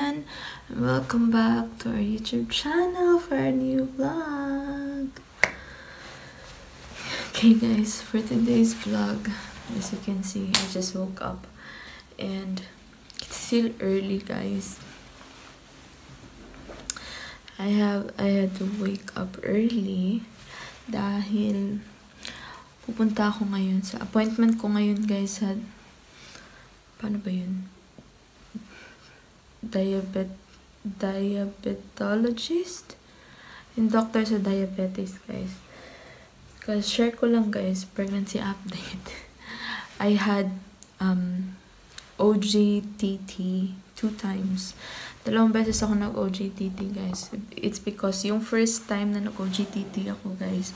again. Welcome back to our YouTube channel for a new vlog. Okay guys, for today's vlog, as you can see, I just woke up and it's still early guys. I had to wake up early dahil pupunta ako ngayon sa appointment ko ngayon guys sa paano ba yun? Diabetologist? Yung doctor sa diabetes guys. Kasi share ko lang guys, pregnancy update. I had OGTT 2 times. 2 beses ako nag-OGTT guys. It's because yung first time na nag-OGTT ako guys,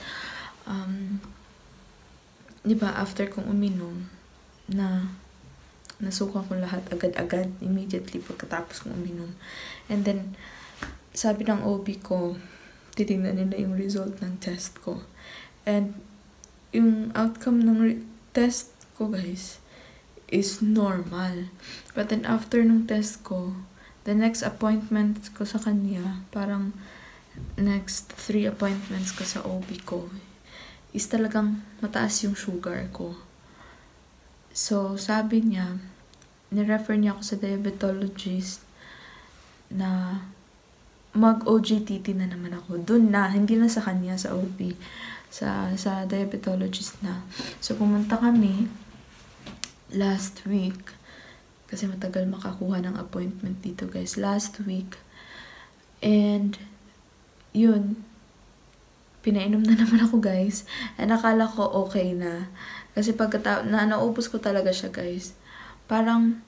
diba after kong uminom nasuka ko lahat agad-agad, immediately pagkatapos kong uminom. And then, sabi ng OB ko, titingnan nila yung result ng test ko. And, yung outcome ng test ko, guys, is normal. But then, after ng test ko, the next appointment ko sa kanya, parang next 3 appointments ko sa OB ko, is talagang mataas yung sugar ko. So, sabi niya, nirefer niya ako sa diabetologist na mag-OGTT na naman ako. Doon na, hindi na sa kanya, sa OB, sa diabetologist na. So, pumunta kami last week, kasi matagal makakuha ng appointment dito guys, last week. And, yun, pinainom na naman ako guys. And nakala ko okay na. Kasi naubos ko talaga siya guys. Parang,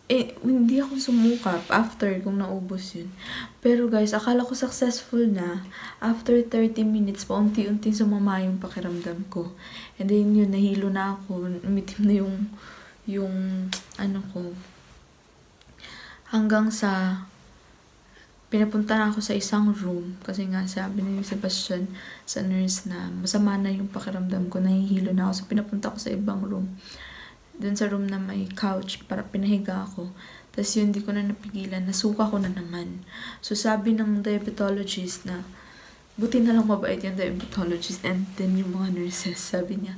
hindi ako sumukap after kung naubos yun. Pero guys, akala ko successful na. After 30 minutes, paunti-unti sumama yung pakiramdam ko. And then yun, nahilo na ako. Umitim na yung ano ko. Hanggang sa pinapunta na ako sa isang room kasi nga sabi ni Sebastian sa nurse na masama na yung pakiramdam ko, nahihilo na ako. So pinapunta ako sa ibang room. Dun sa room na may couch para pinahiga ako. Tapos yun, di ko na napigilan. Nasuka ko na naman. So sabi ng diabetologist na buti na lang mabait yung diabetologist and then yung mga nurses. Sabi niya,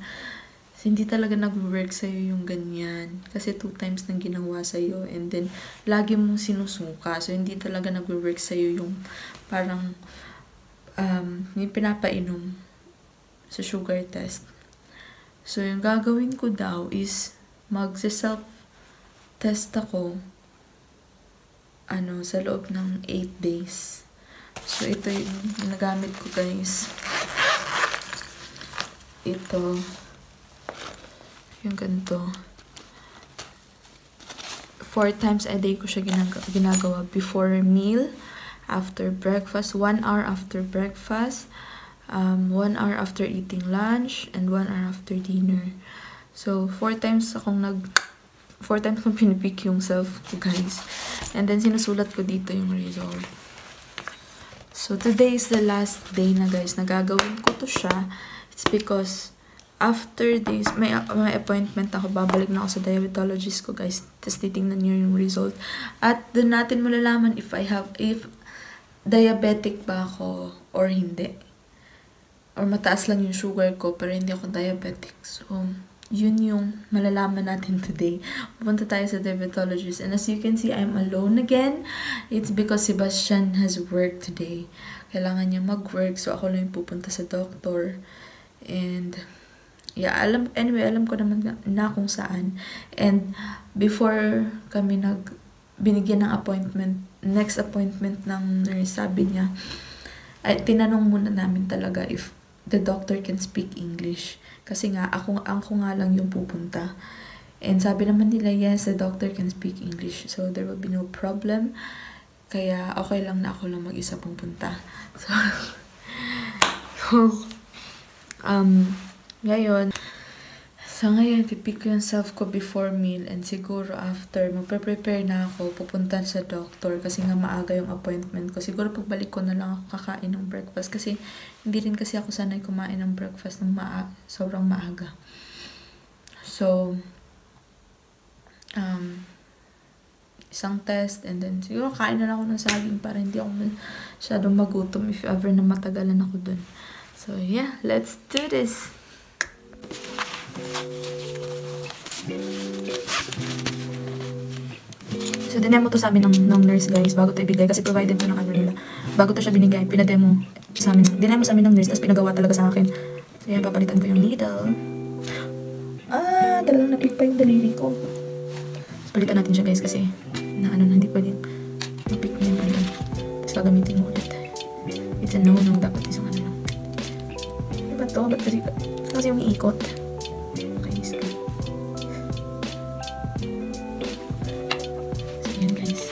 hindi talaga nag-work sa'yo yung ganyan. Kasi 2 times nang ginawa sa'yo. And then, lagi mong sinusuka. So, hindi talaga nag-work sa'yo yung parang yung pinapainom sa sugar test. So, yung gagawin ko daw is mag-self-test ako sa loob ng 8 days. So, ito yung nagamit ko guys. Ito. Yung ganito. 4 times a day ko siya ginagawa before meal, after breakfast, 1 hour after breakfast, 1 hour after eating lunch, and 1 hour after dinner. So, 4 times kong pinipick yung self ko guys. And then, sinusulat ko dito yung result. So, today is the last day na guys. Nagagawin ko to siya. It's because after this, may appointment ako. Babalik na ako sa diabetologist ko, guys. Tapos titingnan niyo yung result. At doon natin malalaman if diabetic ba ako or hindi. Or mataas lang yung sugar ko, pero hindi ako diabetic. So, yun yung malalaman natin today. Pupunta tayo sa diabetologist. And as you can see, I'm alone again. It's because Sebastian has work today. Kailangan niya mag-work. So, ako lang yung pupunta sa doctor. And yeah, alam ko naman na kung saan. And before kami binigyan ng appointment, next appointment ng nurse, sabi niya, tinanong muna namin talaga if the doctor can speak English. Kasi nga, ako nga lang yung pupunta. And sabi naman nila, yes, the doctor can speak English. So, there will be no problem. Kaya, okay lang na ako lang mag-isa pupunta. So, ngayon, pipick ko yung self ko before meal and siguro after, magpe-prepare na ako, pupunta sa doctor kasi nga maaga yung appointment ko. Siguro pagbalik ko na lang ako kakain ng breakfast kasi hindi rin kasi ako sanay kumain ng breakfast ng sobrang maaga. So, isang test, and then siguro kain na lang ako ng saging para hindi ako masyadong magutom if ever na matagalan ako dun. So yeah, let's do this! So, dinemo to sa amin ng nurse, guys, bago to ibigay. Kasi provided to ng ano nila. Bago to siya binigay, pinademo sa amin. Dinemo sa amin ng nurse, tapos pinagawa talaga sa akin. So, yan, papalitan ko yung needle. Talagang napik pa yung daliri ko. So, palitan natin siya, guys, kasi na ano, hindi pwede napik na yung ano. Tapos gagamitin mo ulit. It's a no-no, dapat isang ano lang. Diba to? Ba't kasi yung iikot? Okay, so. Yan, guys.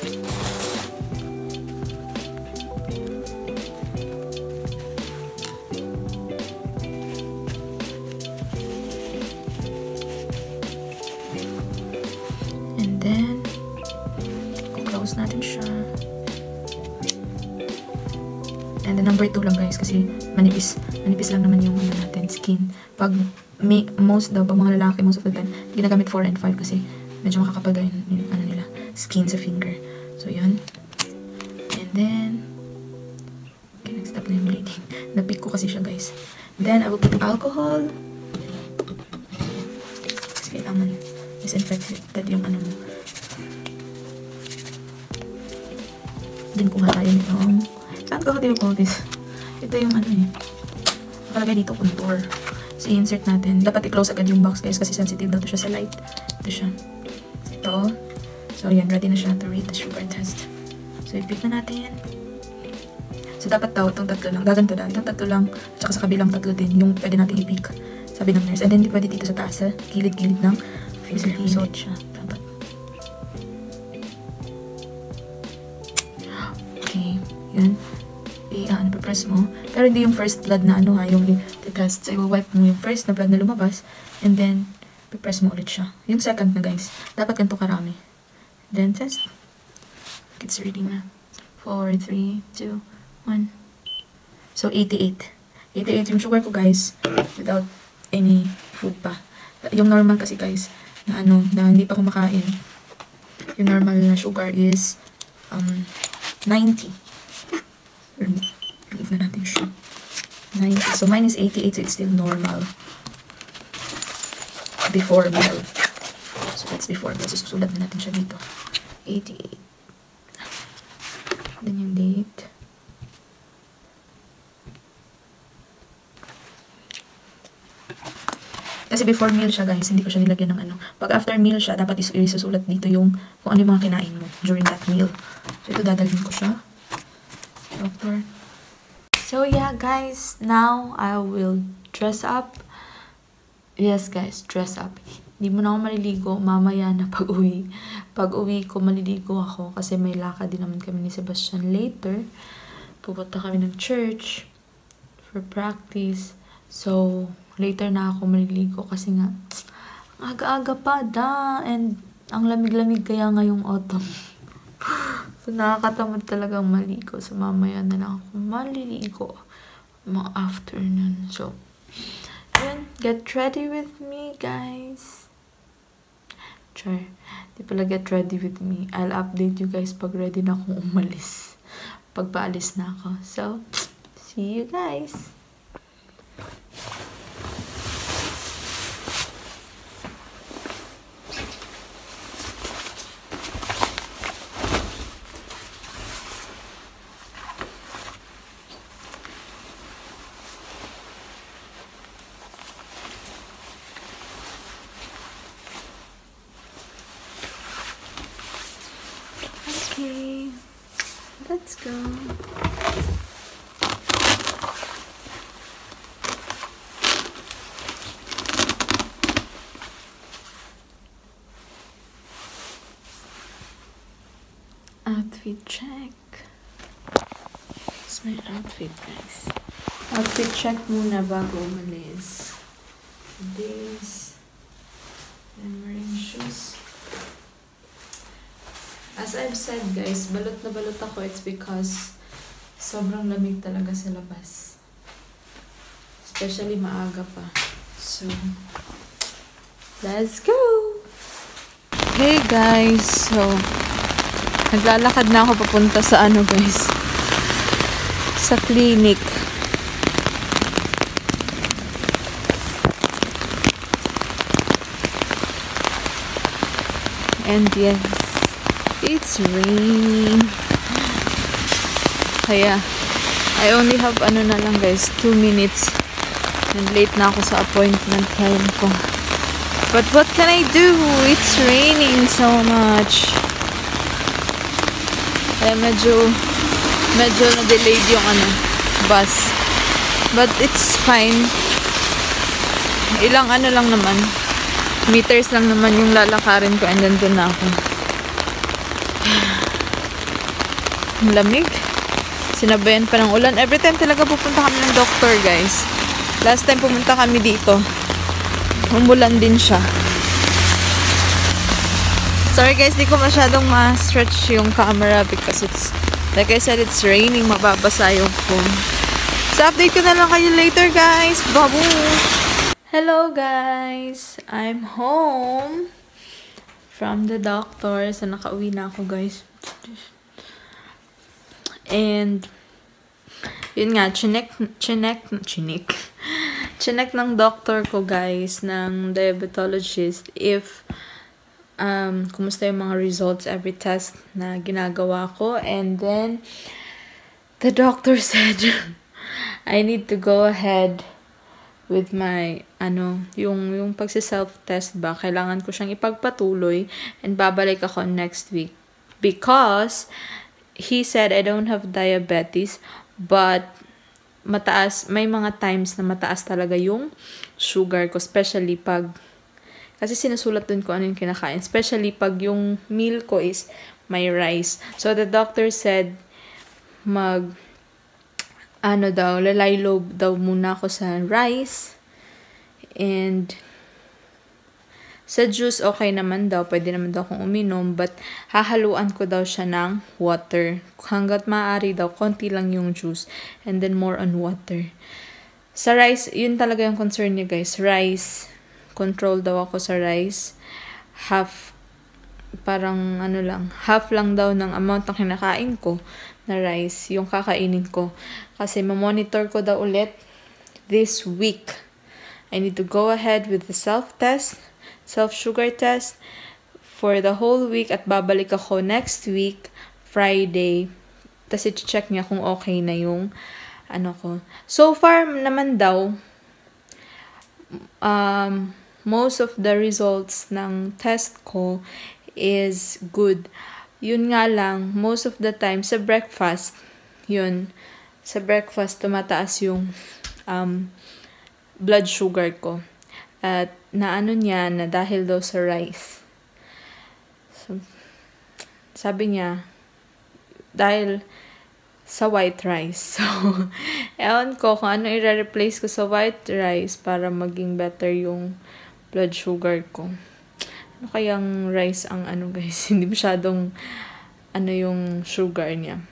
And then, close natin siya. And then number 2 lang, guys, kasi manipis lang naman yung ano natin, skin. Pag most of mga lalaki, most of the time, ginagamit 4 and 5 kasi medyo makakapal daw yung ano nila, skin sa finger. So, yun. And then, okay, nag-stop na yung bleeding. Napik ko kasi siya, guys. Then, I will put alcohol. Kasi kailangan disinfected yung ano mo. Then, kuha tayo nitong, saan ko ko this? Ito yung ano eh. Nakalagay dito, contour. So, i-insert natin. Dapat i-close agad yung box, guys, kasi sensitive daw to siya sa light. Ito siya. Ito. So, yan. Ready na siya to read the sugar test. So, i-pick na natin. So, dapat daw, itong tatlo lang. Gaganto daw. Itong tatlo lang. At saka sa kabilang tatlo din. Yung pwede natin i-pick. Sabi ng nurse. And then, hindi pwede dito sa taas. Gilid-gilid ng physically. So, siya. Dapat. Okay. Yan. Press mo. Pero hindi yung first blood na ano ha, yung test. So, i-wipe mo yung first na blood na lumabas. And then, press mo ulit siya. Yung second na, guys. Dapat ganito karami. Then, test. It's reading na. 4, 3, 2, 1. So, 88. 88 yung sugar ko, guys. Without any food pa. Yung normal kasi, guys, na ano, na hindi pa kumakain. Yung normal na sugar is 90. Leave na natin siya. 90. So, mine is 88, so it's still normal. Before meal. So, that's before meal. So, susulat na natin siya dito. 88. Then yung date. Kasi before meal siya, guys, hindi ko siya nilagyan ng ano. Pag after meal siya, dapat isusulat dito yung kung ano yung mga kinain mo during that meal. So, ito dadalhin ko siya. Doctor. So, yeah, guys. Now, I will dress up. Yes, guys. Dress up. Hindi mo na ako maliligo. Mamaya na pag-uwi. Pag-uwi ko, maliligo ako. Kasi may lakad din naman kami ni Sebastian later. Pupunta kami ng church for practice. So, later na ako maliligo. Kasi nga, aga-aga pa da. And, ang lamig-lamig kaya ngayong autumn. So, nakakatamad talagang maligo. So, mamaya na lang ako maliligo. Mga afternoon. So, yun. Get ready with me, guys. Char. Di pala get ready with me. I'll update you guys pag ready na akong umalis. Pag paalis na ako. So, see you guys. Okay, let's go. Outfit check. It's my outfit, guys. Outfit check muna bago umalis. This. I'm wearing shoes. As I've said, guys, balot na balot ako. It's because sobrang lamig talaga sa labas. Especially maaga pa. So, let's go! Hey guys! So, Naglalakad na ako papunta sa ano guys, sa clinic. And yes, it's raining. Kaya, I only have ano na lang guys, 2 minutes. And late na ako sa appointment time ko. But what can I do? It's raining so much. Kaya medyo na-delayed yung ano, bus. But it's fine. Ilang ano lang naman, meters lang naman yung lalakarin ko and then doon na ako. Ang lamig. Sinabayan pa ng ulan. Every time talaga pupunta kami ng doctor, guys. Last time pumunta kami dito, umulan din siya. Sorry guys, di ko masyadong ma-stretch yung camera because it's, like I said, it's raining. Mababasa yung phone. So, update ko na lang kayo later, guys. Babu! Hello guys! I'm home from the doctor. So, nakauwi na ako guys. And, yun nga, chinek ng doctor ko guys, ng diabetologist, if, kumusta yung mga results, every test na ginagawa ko. And then, the doctor said, I need to go ahead with my, yung pagsi-self-test ba, kailangan ko siyang ipagpatuloy and babalik ako next week. Because, he said I don't have diabetes, but mataas, may mga times na mataas talaga yung sugar ko, especially pag, kasi sinusulat dun ko ano yung kinakain, especially pag yung meal ko is may rice. So, the doctor said, lalay low daw muna ako sa rice. And, sa juice, okay naman daw. Pwede naman daw akong uminom. But, hahaluan ko daw siya ng water. Hanggat maaari daw, konti lang yung juice. And then, more on water. Sa rice, yun talaga yung concern niya, guys. Rice. Control daw ako sa rice. Half lang daw ng amount na kinakain ko na rice, yung kakainin ko. Kasi mamonitor ko daw ulit this week. I need to go ahead with the self-sugar test for the whole week at babalik ako next week, Friday. Tapos i-check niya kung okay na yung ko. So far naman daw, most of the results ng test ko is good. Yun nga lang, most of the time, sa breakfast, tumataas yung blood sugar ko. At niya na dahil daw sa rice. So, sabi niya, dahil sa white rice. So, ewan ko kung ano i-replace ko sa white rice para maging better yung blood sugar ko. Ano kayang rice ang guys? Hindi masyadong yung sugar niya.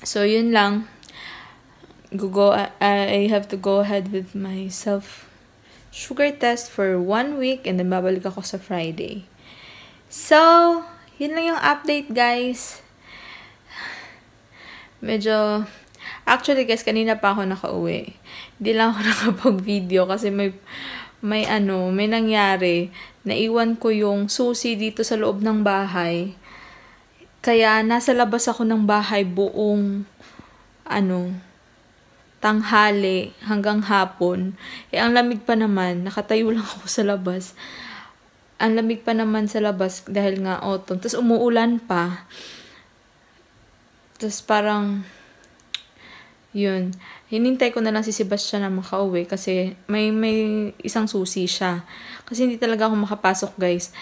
So, yun lang. I have to go ahead with my sugar test for 1 week and then babalik ako sa Friday. So, yun lang yung update, guys. Actually, guys, kanina pa ako nakauwi. Hindi lang ako nakapag-video kasi may nangyari. Naiwan ko yung susi dito sa loob ng bahay. Kaya, nasa labas ako ng bahay buong, tanghali hanggang hapon. Ang lamig pa naman. Nakatayo lang ako sa labas. Ang lamig pa naman sa labas dahil nga autumn. Tapos, umuulan pa. Tapos, parang, yun. Hinintay ko na lang si Sebastian na makauwi kasi may isang susi siya. Kasi hindi talaga ako makapasok, guys.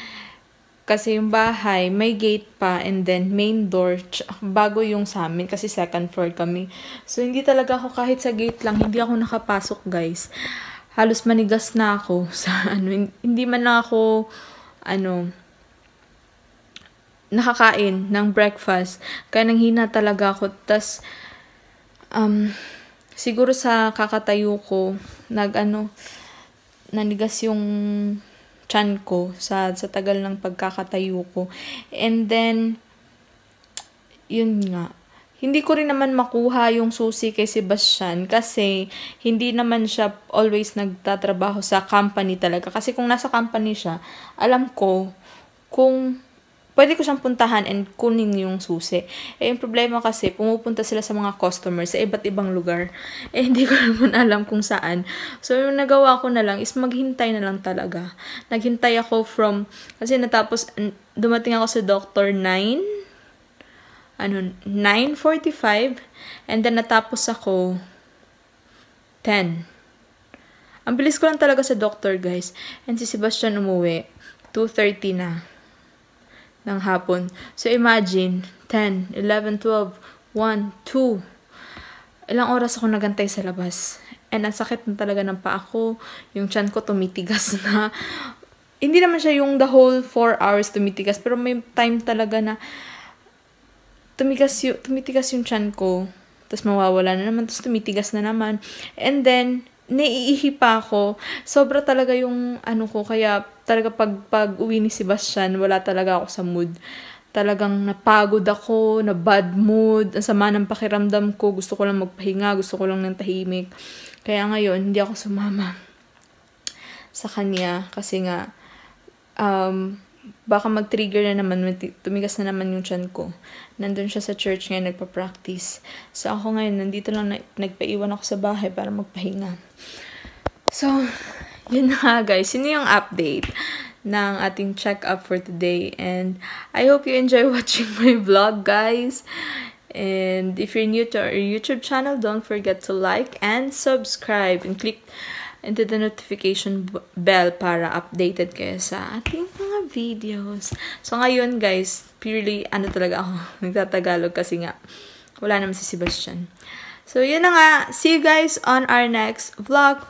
Kasi yung bahay, may gate pa and then main door, bago yung sa amin kasi second floor kami. So, hindi talaga ako kahit sa gate lang, hindi ako nakapasok, guys. Halos manigas na ako sa hindi man lang ako, nakakain ng breakfast. Kaya nanghina talaga ako. Tas, siguro sa kakatayo ko, nanigas yung tiyan ko sa tagal ng pagkakatayo ko. And then, yun nga. Hindi ko rin naman makuha yung susi kay Sebastian kasi hindi naman siya always nagtatrabaho sa company talaga. Kasi kung nasa company siya, alam ko kung pwede ko siyang puntahan and kunin yung susi. Yung problema kasi, pumupunta sila sa mga customers sa iba't ibang lugar. Hindi ko naman alam kung saan. So, yung nagawa ko na lang is maghintay na lang talaga. Naghintay ako kasi dumating ako sa Dr. 9:45 and then natapos ako 10. Ang bilis ko lang talaga sa doctor, guys. And si Sebastian umuwi 2:30 na ng hapon. So imagine 10, 11, 12, 1, 2. Ilang oras ako nagantay sa labas. And ang sakit na talaga ng paa ko. Yung tiyan ko tumitigas na. Hindi naman siya yung the whole 4 hours tumitigas. Pero may time talaga na tumitigas yung tiyan ko. Tapos mawawala na naman. Tapos tumitigas na naman. And then, naiihi pa ako. Sobra talaga yung ko. Kaya talaga pag uwi ni Sebastian, wala talaga ako sa mood. Talagang napagod ako, na bad mood, ang sama ng pakiramdam ko. Gusto ko lang magpahinga. Gusto ko lang ng tahimik. Kaya ngayon, hindi ako sumama sa kanya. Kasi nga, baka mag-trigger na naman, tumigas na naman yung tiyan ko. Nandun siya sa church ngayon, nagpa-practice. So, ako ngayon, nandito lang, nagpaiwan ako sa bahay para magpahinga. So, yun na guys. Yun yung update ng ating check-up for today. And I hope you enjoy watching my vlog, guys. And if you're new to our YouTube channel, don't forget to like and subscribe. And click into the notification bell para updated kayo sa ating mga videos. So, ngayon, guys, purely, talaga ako, nagtatagalog kasi nga, wala naman si Sebastian. So, yun na nga. See you guys on our next vlog.